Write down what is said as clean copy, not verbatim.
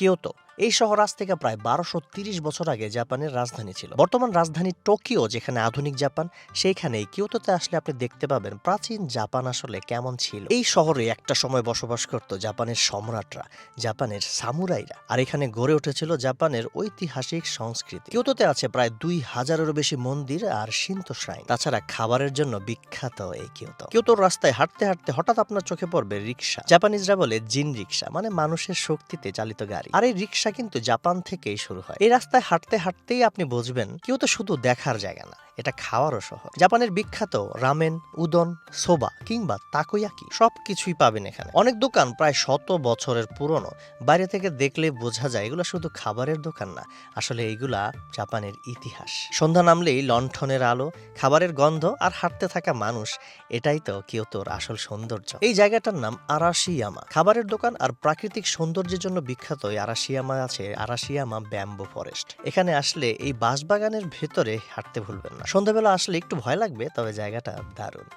কিয়োতো এই শহর আজ থেকে প্রায় 1230 বছর আগে জাপানের রাজধানী ছিল। বর্তমান রাজধানী টোকিও যেখানে আধুনিক জাপান, সেইখানেই কিয়োতোতে আসলে আপনি দেখতে পাবেন প্রাচীন জাপান আসলে কেমন ছিল। এই শহরে একটা সময় বসবাস করত জাপানের সম্রাটরা, জাপানের সামুরাইরা, আর এখানে গড়ে উঠেছিল জাপানের ঐতিহাসিক সংস্কৃতি। কিয়োতোতে আছে প্রায় 2000-এরও বেশি মন্দির আর শিন্তো শ্রাইন। তাছাড়া খাবারের জন্য বিখ্যাত এই কিয়োতো। কিয়োতোর রাস্তায় হাঁটতে হাঁটতে হঠাৎ আপনার চোখে পড়বে রিক্সা। জাপানিজরা বলে জিন রিক্সা, মানে মানুষের শক্তিতে চালিত গাড়ি। আর এই রিক্সা কিন্তু জাপান থেকেই শুরু হয়। এই রাস্তায় হাঁটতে হাঁটতেই আপনি বুঝবেন কিয়োতো শুধু দেখার জায়গা না, এটা খাওয়ারও শহর। জাপানের বিখ্যাত রামেন, উদন, সোবা কিংবা তাকোয়াকি সবকিছুই পাবেন এখানে। অনেক দোকান প্রায় 100 বছরের পুরনো। বাইরে থেকে দেখলে বোঝা যায় এগুলো শুধু খাবারের দোকান না, আসলে এইগুলা জাপানের ইতিহাস। সন্ধ্যা নামলেই লণ্ঠনের আলো, খাবারের গন্ধ আর হাঁটতে থাকা মানুষ, এটাই তো কিয়োতোর আসল সৌন্দর্য। এই জায়গাটার নাম আরাশিয়ামা। খাবারের দোকান আর প্রাকৃতিক সৌন্দর্যের জন্য বিখ্যাত এই আরাশিয়ামা আছে আরাশিয়ামা ব্যাম্বু ফরেস্ট। এখানে আসলে এই বাঁশবাগানের ভেতরে হাঁটতে ভুলবেন না। সন্ধ্যাবেলা আসলে একটু ভয় লাগবে, তবে জায়গাটা দারুণ।